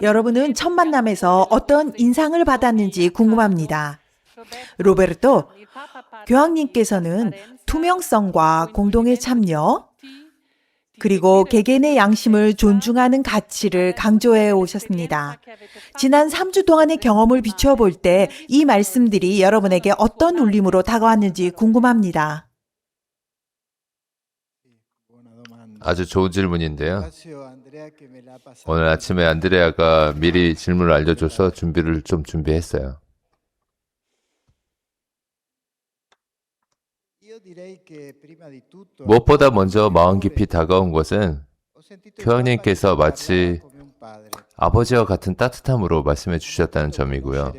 여러분은 첫 만남에서 어떤 인상을 받았는지 궁금합니다. 로베르토, 교황님께서는 투명성과 공동의 참여, 그리고 개개인의 양심을 존중하는 가치를 강조해 오셨습니다. 지난 3주 동안의 경험을 비춰볼 때 이 말씀들이 여러분에게 어떤 울림으로 다가왔는지 궁금합니다. 아주 좋은 질문인데요. 오늘 아침에 안드레아가 미리 질문을 알려줘서 준비를 좀 준비했어요. 무엇보다 먼저 마음 깊이 다가온 것은 교황님께서 마치 아버지와 같은 따뜻함으로 말씀해 주셨다는 점이고요.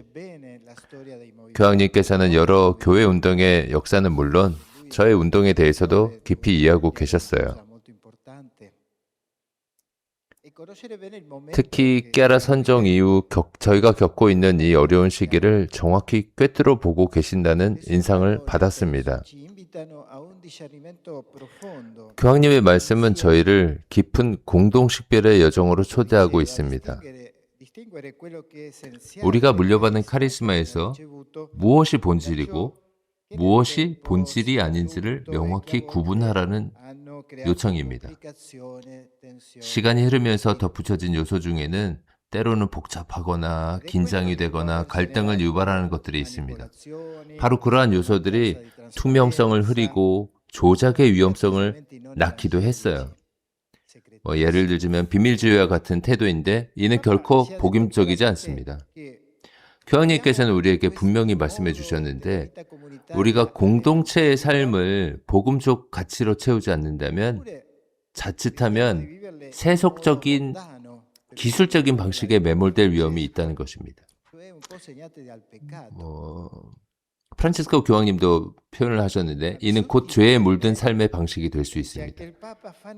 교황님께서는 여러 교회 운동의 역사는 물론 저의 운동에 대해서도 깊이 이해하고 계셨어요. 특히 깨라 선정 이후 저희가 겪고 있는 이 어려운 시기를 정확히 꿰뚫어 보고 계신다는 인상을 받았습니다. 교황님의 말씀은 저희를 깊은 공동식별의 여정으로 초대하고 있습니다. 우리가 물려받은 카리스마에서 무엇이 본질이고 무엇이 본질이 아닌지를 명확히 구분하라는 요청입니다. 시간이 흐르면서 덧붙여진 요소 중에는 때로는 복잡하거나 긴장이 되거나 갈등을 유발하는 것들이 있습니다. 바로 그러한 요소들이 투명성을 흐리고 조작의 위험성을 낳기도 했어요. 예를 들자면 비밀주의와 같은 태도인데 이는 결코 복음적이지 않습니다. 교황님께서는 우리에게 분명히 말씀해 주셨는데 우리가 공동체의 삶을 복음적 가치로 채우지 않는다면 자칫하면 세속적인 기술적인 방식에 매몰될 위험이 있다는 것입니다. 프란치스코 교황님도 표현을 하셨는데 이는 곧 죄에 물든 삶의 방식이 될 수 있습니다.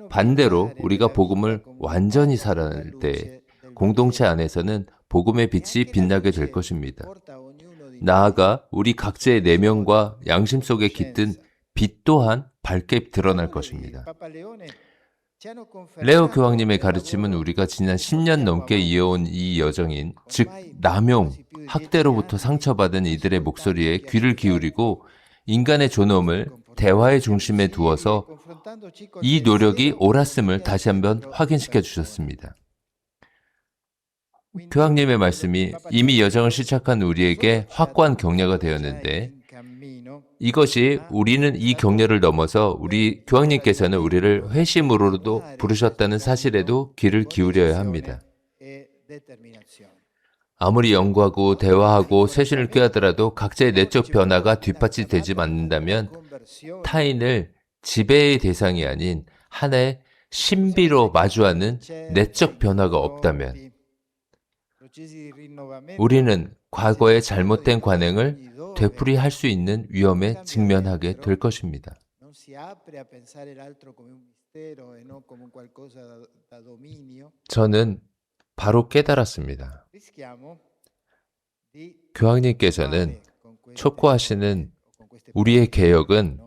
반대로 우리가 복음을 완전히 살아낼 때 공동체 안에서는 복음의 빛이 빛나게 될 것입니다. 나아가 우리 각자의 내면과 양심 속에 깃든 빛 또한 밝게 드러날 것입니다. 레오 교황님의 가르침은 우리가 지난 10년 넘게 이어온 이 여정인, 즉 남용, 학대로부터 상처받은 이들의 목소리에 귀를 기울이고 인간의 존엄을 대화의 중심에 두어서 이 노력이 옳았음을 다시 한번 확인시켜 주셨습니다. 교황님의 말씀이 이미 여정을 시작한 우리에게 확고한 격려가 되었는데 이것이 우리는 이 격려를 넘어서 우리 교황님께서는 우리를 회심으로도 부르셨다는 사실에도 귀를 기울여야 합니다. 아무리 연구하고 대화하고 쇄신을 꾀하더라도 각자의 내적 변화가 뒷받침되지 않는다면 타인을 지배의 대상이 아닌 하나의 신비로 마주하는 내적 변화가 없다면 우리는 과거의 잘못된 관행을 되풀이할 수 있는 위험에 직면하게 될 것입니다. 저는 바로 깨달았습니다. 교황님께서는 촉구하시는 우리의 개혁은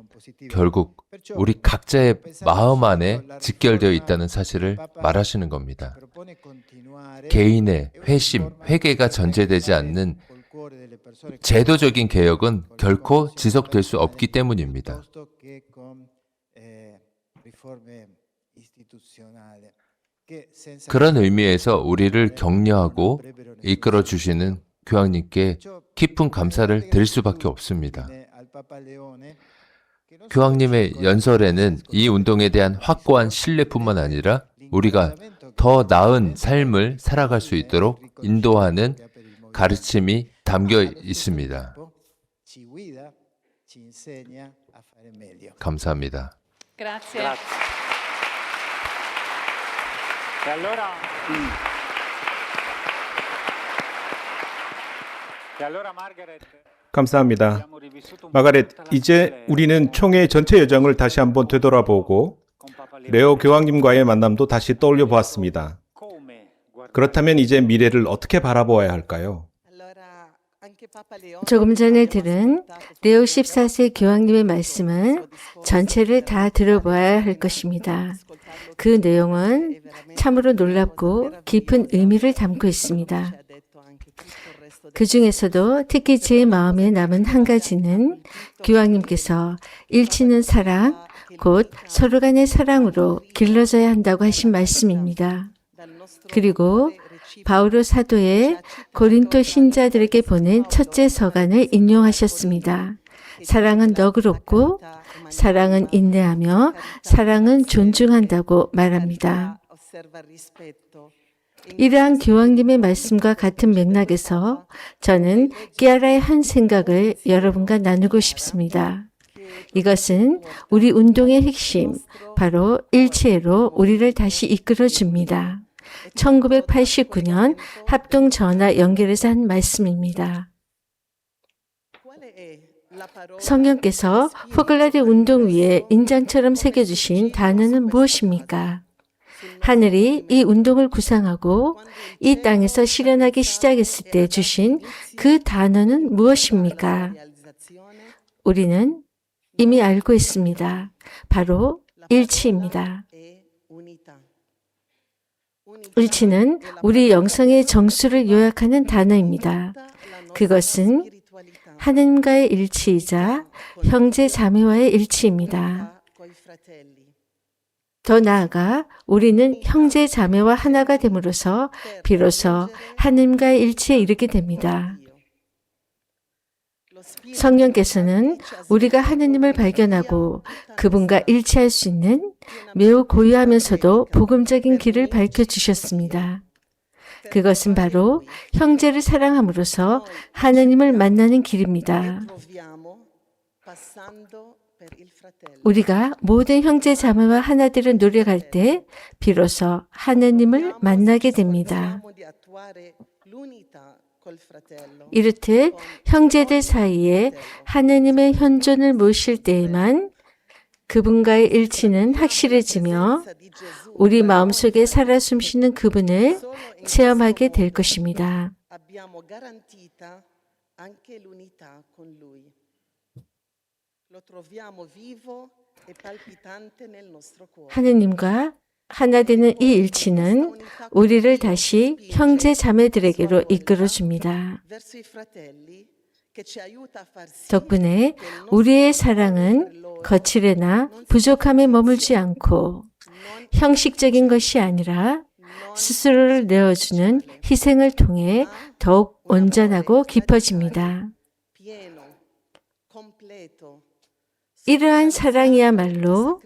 결국 우리 각자의 마음 안에 직결되어 있다는 사실을 말하시는 겁니다. 개인의 회심, 회개가 전제되지 않는 제도적인 개혁은 결코 지속될 수 없기 때문입니다. 그런 의미에서 우리를 격려하고 이끌어 주시는 교황님께 깊은 감사를 드릴 수밖에 없습니다. 교황님의 연설에는 이 운동에 대한 확고한 신뢰뿐만 아니라 우리가 더 나은 삶을 살아갈 수 있도록 인도하는 가르침이 담겨 있습니다. 감사합니다. Grazie. 감사합니다. 마가렛, 이제 우리는 총회 전체 여정을 다시 한번 되돌아보고 레오 교황님과의 만남도 다시 떠올려 보았습니다. 그렇다면 이제 미래를 어떻게 바라보아야 할까요? Allora, 조금 전에 들은 레오 14세 교황님의 말씀은 전체를 다 들어봐야 할 것입니다. 그 내용은 참으로 놀랍고 깊은 의미를 담고 있습니다. 그 중에서도 특히 제 마음에 남은 한 가지는 교황님께서 일치는 사랑, 곧 서로 간의 사랑으로 길러져야 한다고 하신 말씀입니다. 그리고 바오로 사도의 고린토 신자들에게 보낸 첫째 서간을 인용하셨습니다. 사랑은 너그럽고 사랑은 인내하며 사랑은 존중한다고 말합니다. 이러한 교황님의 말씀과 같은 맥락에서 저는 끼아라의 한 생각을 여러분과 나누고 싶습니다. 이것은 우리 운동의 핵심, 바로 일체로 우리를 다시 이끌어 줍니다. 1989년 합동 전화 연결에서 한 말씀입니다. 성령께서 포글라데 운동 위에 인장처럼 새겨주신 단어는 무엇입니까? 하늘이 이 운동을 구상하고 이 땅에서 실현하기 시작했을 때 주신 그 단어는 무엇입니까? 우리는 이미 알고 있습니다. 바로 일치입니다. 일치는 우리 영성의 정수를 요약하는 단어입니다. 그것은 하느님과의 일치이자 형제 자매와의 일치입니다. 더 나아가 우리는 형제 자매와 하나가 됨으로써 비로소 하느님과의 일치에 이르게 됩니다. 성령께서는 우리가 하느님을 발견하고 그분과 일치할 수 있는 매우 고요하면서도 복음적인 길을 밝혀주셨습니다. 그것은 바로 형제를 사랑함으로써 하느님을 만나는 길입니다. 우리가 모든 형제 자매와 하나되는 노력할 때 비로소 하느님을 만나게 됩니다. 이렇듯 형제들 사이에 하느님의 현존을 모실 때에만 그분과의 일치는 확실해지며 우리 마음속에 살아 숨쉬는 그분을 체험하게 될 것입니다. 하느님과 하나 되는 이 일치는 우리를 다시 형제 자매들에게로 이끌어 줍니다. 덕분에 우리의 사랑은 거칠애나 부족함에 머물지 않고 형식적인 것이 아니라 스스로를 내어주는 희생을 통해 더욱 온전하고 깊어집니다. 이러한 사랑이야말로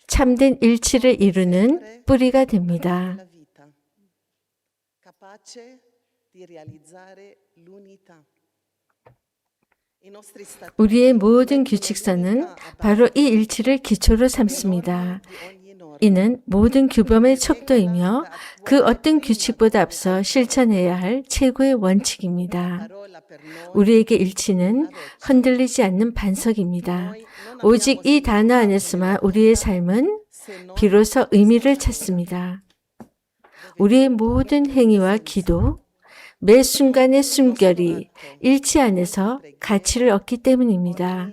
참된 일치를 이루는 뿌리가 됩니다. 우리의 모든 규칙서는 바로 이 일치를 기초로 삼습니다. 이는 모든 규범의 척도이며 그 어떤 규칙보다 앞서 실천해야 할 최고의 원칙입니다. 우리에게 일치는 흔들리지 않는 반석입니다. 오직 이 단어 안에서만 우리의 삶은 비로소 의미를 찾습니다. 우리의 모든 행위와 기도, 매 순간의 숨결이 일치 안에서 가치를 얻기 때문입니다.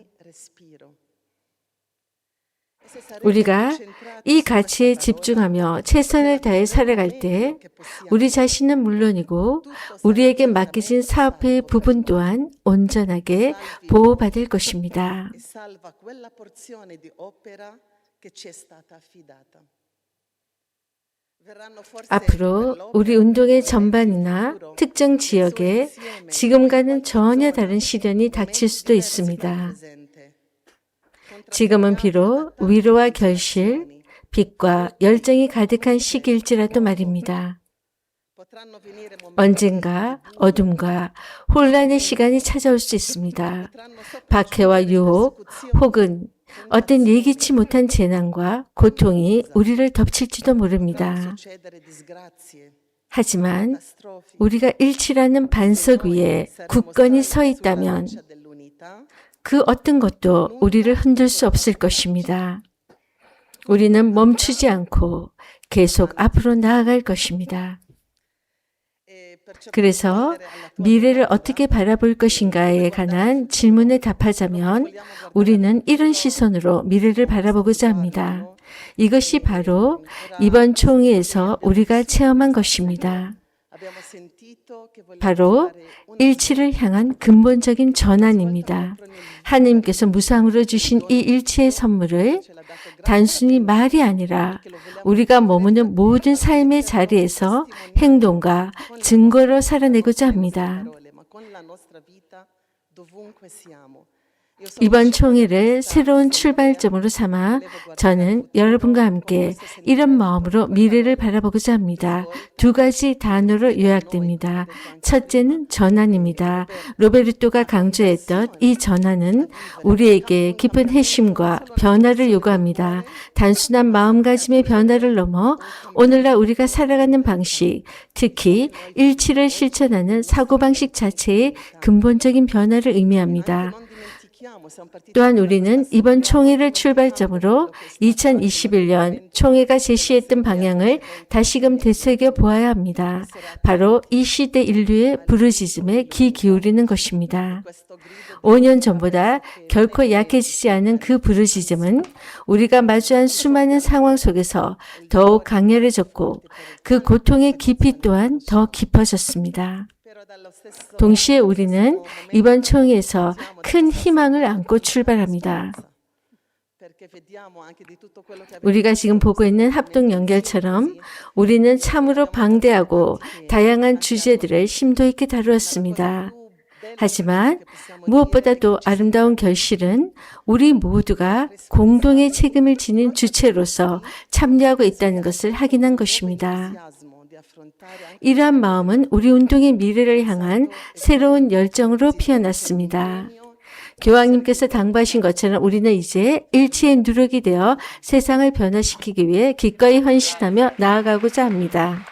우리가 이 가치에 집중하며 최선을 다해 살아갈 때 우리 자신은 물론이고 우리에게 맡겨진 사업의 부분 또한 온전하게 보호받을 것입니다. 앞으로 우리 운동의 전반이나 특정 지역에 지금과는 전혀 다른 시련이 닥칠 수도 있습니다. 지금은 비록 위로와 결실, 빛과 열정이 가득한 시기일지라도 말입니다. 언젠가 어둠과 혼란의 시간이 찾아올 수 있습니다. 박해와 유혹 혹은 어떤 예기치 못한 재난과 고통이 우리를 덮칠지도 모릅니다. 하지만 우리가 일치라는 반석 위에 굳건히 서 있다면 그 어떤 것도 우리를 흔들 수 없을 것입니다. 우리는 멈추지 않고 계속 앞으로 나아갈 것입니다. 그래서 미래를 어떻게 바라볼 것인가에 관한 질문에 답하자면 우리는 이런 시선으로 미래를 바라보고자 합니다. 이것이 바로 이번 총회에서 우리가 체험한 것입니다. 바로 일치를 향한 근본적인 전환입니다. 하나님께서 무상으로 주신 이 일치의 선물을 단순히 말이 아니라 우리가 머무는 모든 삶의 자리에서 행동과 증거로 살아내고자 합니다. 이번 총회를 새로운 출발점으로 삼아 저는 여러분과 함께 이런 마음으로 미래를 바라보고자 합니다. 두 가지 단어로 요약됩니다. 첫째는 전환입니다. 로베르토가 강조했던 이 전환은 우리에게 깊은 회심과 변화를 요구합니다. 단순한 마음가짐의 변화를 넘어 오늘날 우리가 살아가는 방식, 특히 일치를 실천하는 사고방식 자체의 근본적인 변화를 의미합니다. 또한 우리는 이번 총회를 출발점으로 2021년 총회가 제시했던 방향을 다시금 되새겨 보아야 합니다. 바로 이 시대 인류의 부르짖음에 귀 기울이는 것입니다. 5년 전보다 결코 약해지지 않은 그 부르짖음은 우리가 마주한 수많은 상황 속에서 더욱 강렬해졌고 그 고통의 깊이 또한 더 깊어졌습니다. 동시에 우리는 이번 총회에서 큰 희망을 안고 출발합니다. 우리가 지금 보고 있는 합동 연결처럼 우리는 참으로 방대하고 다양한 주제들을 심도 있게 다루었습니다. 하지만 무엇보다도 아름다운 결실은 우리 모두가 공동의 책임을 지닌 주체로서 참여하고 있다는 것을 확인한 것입니다. 이러한 마음은 우리 운동의 미래를 향한 새로운 열정으로 피어났습니다. 교황님께서 당부하신 것처럼 우리는 이제 일치의 누룩이 되어 세상을 변화시키기 위해 기꺼이 헌신하며 나아가고자 합니다.